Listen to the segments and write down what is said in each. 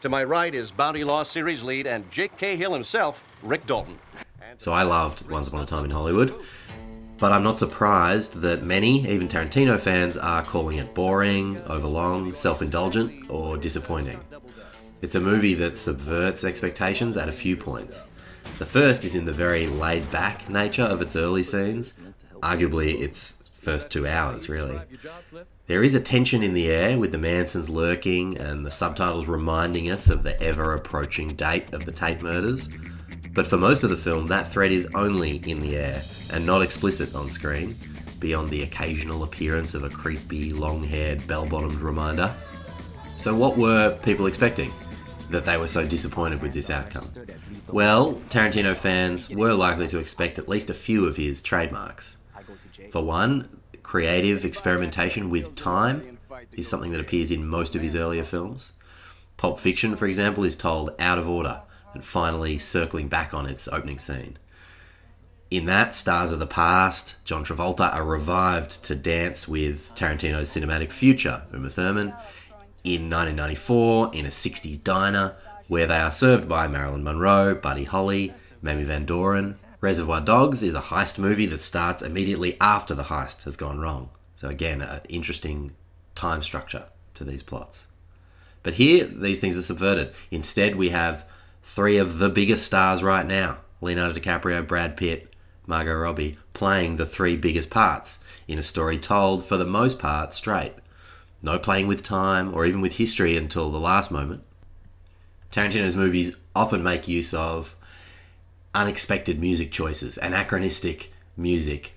To my right is Bounty Law series lead and Jake Cahill himself, Rick Dalton. So I loved Once Upon a Time in Hollywood, but I'm not surprised that many, even Tarantino fans, are calling it boring, overlong, self-indulgent, or disappointing. It's a movie that subverts expectations at a few points. The first is in the very laid-back nature of its early scenes, arguably its first 2 hours, really. There is a tension in the air with the Mansons lurking and the subtitles reminding us of the ever-approaching date of the Tate murders. But for most of the film, that threat is only in the air and not explicit on screen, beyond the occasional appearance of a creepy, long-haired, bell-bottomed reminder. So what were people expecting that they were so disappointed with this outcome? Well, Tarantino fans were likely to expect at least a few of his trademarks. For one, creative experimentation with time is something that appears in most of his earlier films. Pulp Fiction, for example, is told out of order and finally circling back on its opening scene. In that, stars of the past, John Travolta, are revived to dance with Tarantino's cinematic future, Uma Thurman, in 1994 in a 60s diner where they are served by Marilyn Monroe, Buddy Holly, Mamie Van Doren. Reservoir Dogs is a heist movie that starts immediately after the heist has gone wrong. So again, an interesting time structure to these plots. But here, these things are subverted. Instead, we have three of the biggest stars right now, Leonardo DiCaprio, Brad Pitt, Margot Robbie, playing the three biggest parts in a story told, for the most part, straight. No playing with time or even with history until the last moment. Tarantino's movies often make use of unexpected music choices, anachronistic music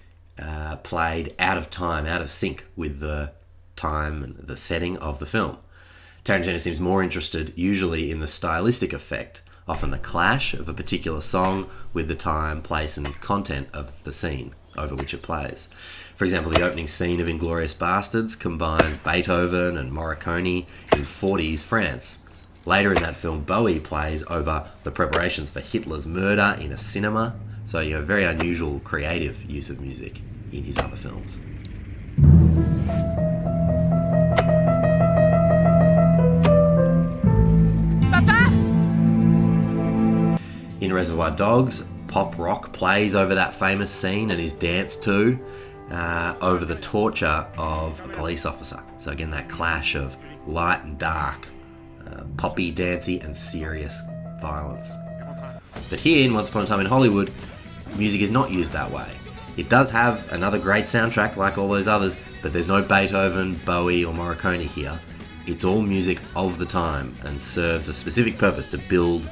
played out of time, out of sync with the time and the setting of the film. Tarantino seems more interested usually in the stylistic effect, often the clash of a particular song with the time, place and content of the scene over which it plays. For example, the opening scene of Inglourious Bastards combines Beethoven and Morricone in 40s France. Later in that film, Bowie plays over the preparations for Hitler's murder in a cinema, so you have very unusual creative use of music in his other films. Papa! In Reservoir Dogs, pop rock plays over that famous scene and is danced to over the torture of a police officer. So again, that clash of light and dark, poppy, dancey, and serious violence. But here, in Once Upon a Time in Hollywood, music is not used that way. It does have another great soundtrack like all those others, but there's no Beethoven, Bowie, or Morricone here. It's all music of the time and serves a specific purpose to build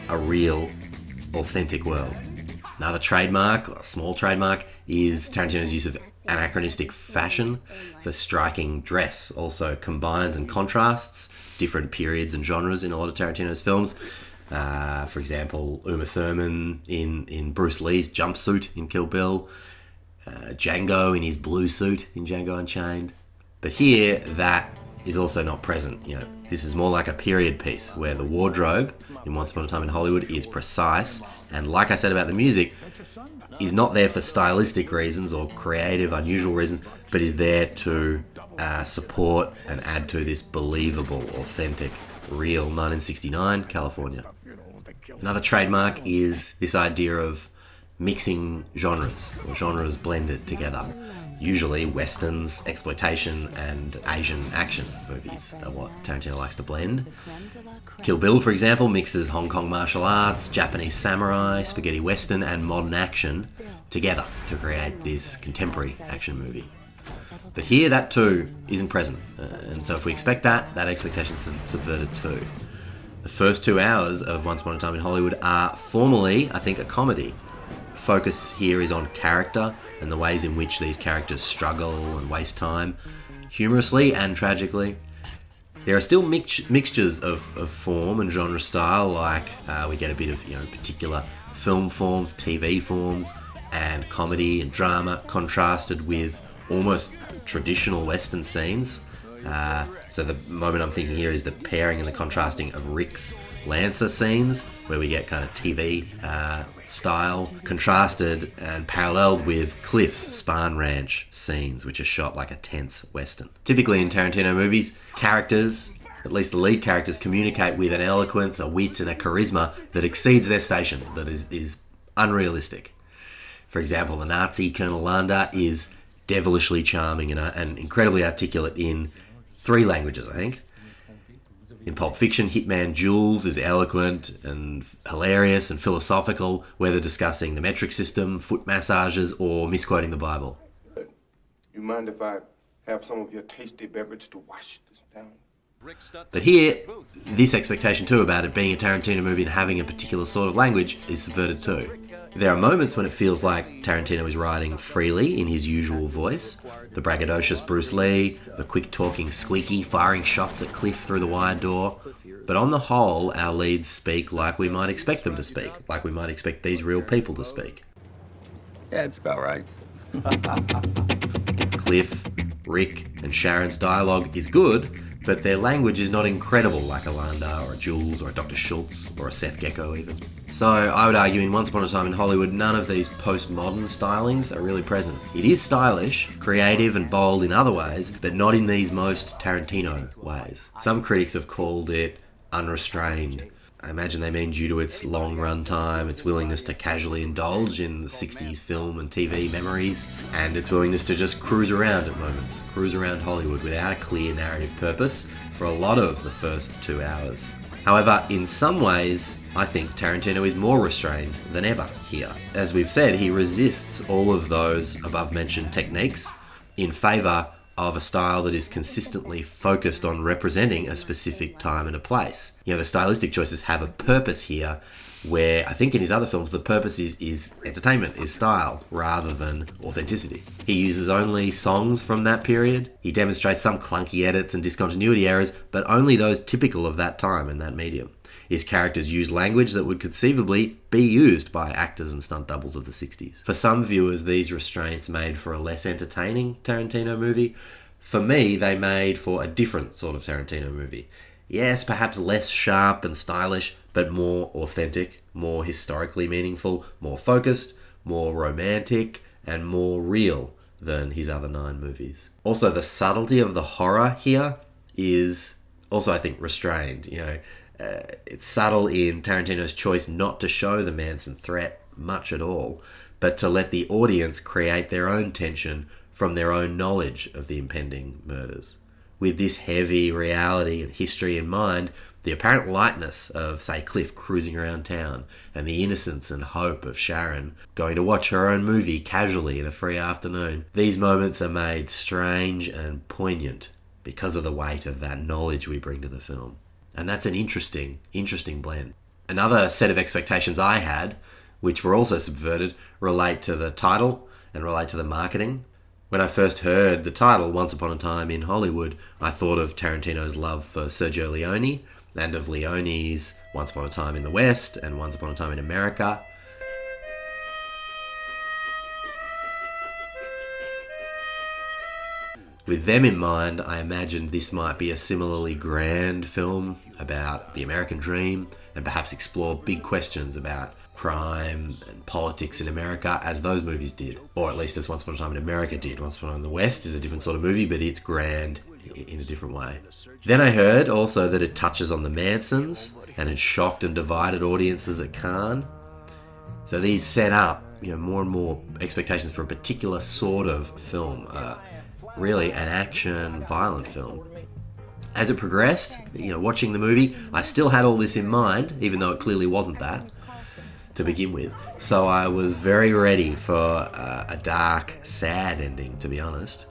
a real, authentic world. Another trademark, a small trademark, is Tarantino's use of anachronistic fashion. So striking dress also combines and contrasts different periods and genres in a lot of Tarantino's films. For example, Uma Thurman in Bruce Lee's jumpsuit in Kill Bill, Django in his blue suit in Django Unchained. But here, that is also not present. You know, this is more like a period piece where the wardrobe in Once Upon a Time in Hollywood is precise, and like I said about the music, is not there for stylistic reasons or creative, unusual reasons, but is there to support and add to this believable, authentic, real 1969 California. Another trademark is this idea of mixing genres, or genres blended together. Usually westerns, exploitation, and Asian action movies are what Tarantino likes to blend. Kill Bill, for example, mixes Hong Kong martial arts, Japanese samurai, spaghetti western, and modern action together to create this contemporary action movie. But here, that too isn't present, and so if we expect that expectation's subverted too. The first 2 hours of Once Upon a Time in Hollywood are formally, I think, a comedy. Focus here is on character and the ways in which these characters struggle and waste time, humorously and tragically. There are still mixtures of form and genre style, like we get a bit of particular film forms, TV forms, and comedy and drama contrasted with almost traditional Western scenes. So the moment I'm thinking here is the pairing and the contrasting of Rick's Lancer scenes, where we get kind of TV style contrasted and paralleled with Cliff's Spahn Ranch scenes, which are shot like a tense Western. Typically in Tarantino movies, characters At least the lead characters communicate with an eloquence, a wit, and a charisma that exceeds their station, that is unrealistic. For example, the Nazi Colonel Landa is devilishly charming and incredibly articulate in 3 languages, I think. In Pulp Fiction, Hitman Jules is eloquent and hilarious and philosophical, whether discussing the metric system, foot massages, or misquoting the Bible. You mind if I have some of your tasty beverage to wash this down? But here, this expectation too about it being a Tarantino movie and having a particular sort of language is subverted too. There are moments when it feels like Tarantino is writing freely in his usual voice. The braggadocious Bruce Lee, the quick-talking Squeaky firing shots at Cliff through the wide door. But on the whole, our leads speak like we might expect them to speak, like we might expect these real people to speak. Yeah, it's about right. Cliff, Rick, and Sharon's dialogue is good, but their language is not incredible like a Landa or a Jules or a Dr. Schultz or a Seth Gecko even. So I would argue in Once Upon a Time in Hollywood, none of these postmodern stylings are really present. It is stylish, creative and bold in other ways, but not in these most Tarantino ways. Some critics have called it unrestrained. I imagine they mean due to its long run time, its willingness to casually indulge in the 60s film and TV memories, and its willingness to just cruise around at moments, cruise around Hollywood without a clear narrative purpose for a lot of the first 2 hours. However, in some ways, I think Tarantino is more restrained than ever here. As we've said, he resists all of those above-mentioned techniques in favour of a style that is consistently focused on representing a specific time and a place. You know, the stylistic choices have a purpose here, where I think in his other films the purpose is entertainment, is style, rather than authenticity. He uses only songs from that period. He demonstrates some clunky edits and discontinuity errors, but only those typical of that time and that medium. His characters use language that would conceivably be used by actors and stunt doubles of the 60s. For some viewers, these restraints made for a less entertaining Tarantino movie. For me, they made for a different sort of Tarantino movie. Yes, perhaps less sharp and stylish, but more authentic, more historically meaningful, more focused, more romantic, and more real than his other 9 movies. Also, the subtlety of the horror here is also, I think, restrained. You know, it's subtle in Tarantino's choice not to show the Manson threat much at all, but to let the audience create their own tension from their own knowledge of the impending murders. With this heavy reality and history in mind, the apparent lightness of, say, Cliff cruising around town, and the innocence and hope of Sharon going to watch her own movie casually in a free afternoon, these moments are made strange and poignant because of the weight of that knowledge we bring to the film. And that's an interesting blend. Another set of expectations I had, which were also subverted, relate to the title and relate to the marketing. When I first heard the title, Once Upon a Time in Hollywood, I thought of Tarantino's love for Sergio Leone, and of Leone's Once Upon a Time in the West and Once Upon a Time in America. With them in mind, I imagined this might be a similarly grand film about the American dream and perhaps explore big questions about crime and politics in America as those movies did. Or at least as Once Upon a Time in America did. Once Upon a Time in the West is a different sort of movie, but it's grand in a different way. Then I heard also that it touches on the Mansons and had shocked and divided audiences at Cannes. So these set up, more and more expectations for a particular sort of film. Really an action, violent film. As it progressed, watching the movie, I still had all this in mind, even though it clearly wasn't that to begin with. So I was very ready for a dark, sad ending, to be honest.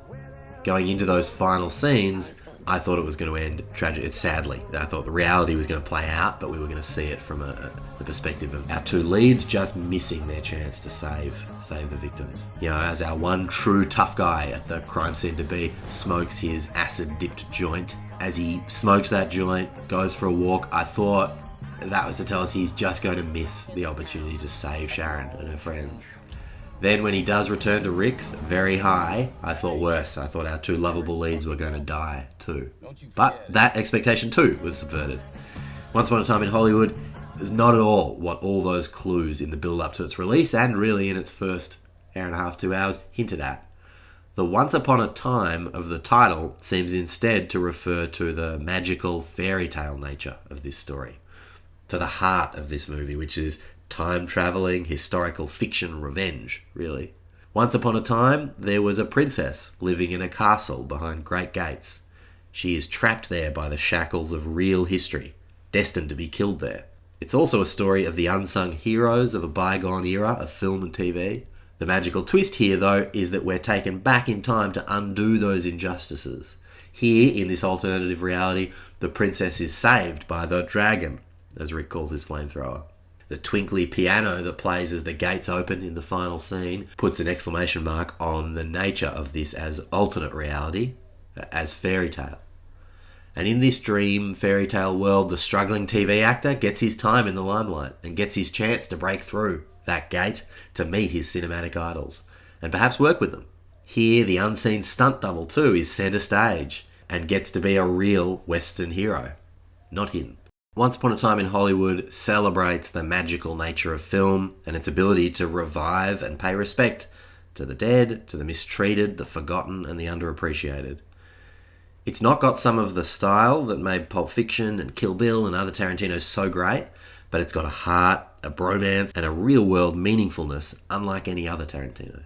Going into those final scenes, I thought it was going to end tragically. Sadly, I thought the reality was going to play out, but we were going to see it from the perspective of our 2 leads just missing their chance to save the victims. As our one true tough guy at the crime scene to be smokes his acid-dipped joint. As he smokes that joint, goes for a walk, I thought that was to tell us he's just going to miss the opportunity to save Sharon and her friends. Then when he does return to Rick's very high, I thought worse. I thought our 2 lovable leads were going to die too. But that expectation too was subverted. Once Upon a Time in Hollywood is not at all what all those clues in the build-up to its release, and really in its first hour and a half, 2 hours, hinted at. The once upon a time of the title seems instead to refer to the magical fairy tale nature of this story, to the heart of this movie, which is time-travelling, historical fiction revenge, really. Once upon a time, there was a princess living in a castle behind great gates. She is trapped there by the shackles of real history, destined to be killed there. It's also a story of the unsung heroes of a bygone era of film and TV. The magical twist here, though, is that we're taken back in time to undo those injustices. Here, in this alternative reality, the princess is saved by the dragon, as Rick calls his flamethrower. The twinkly piano that plays as the gates open in the final scene puts an exclamation mark on the nature of this as alternate reality, as fairy tale. And in this dream fairy tale world, the struggling TV actor gets his time in the limelight and gets his chance to break through that gate to meet his cinematic idols and perhaps work with them. Here, the unseen stunt double too is centre stage and gets to be a real Western hero, not hidden. Once Upon a Time in Hollywood celebrates the magical nature of film and its ability to revive and pay respect to the dead, to the mistreated, the forgotten, and the underappreciated. It's not got some of the style that made Pulp Fiction and Kill Bill and other Tarantinos so great, but it's got a heart, a bromance, and a real-world meaningfulness unlike any other Tarantino.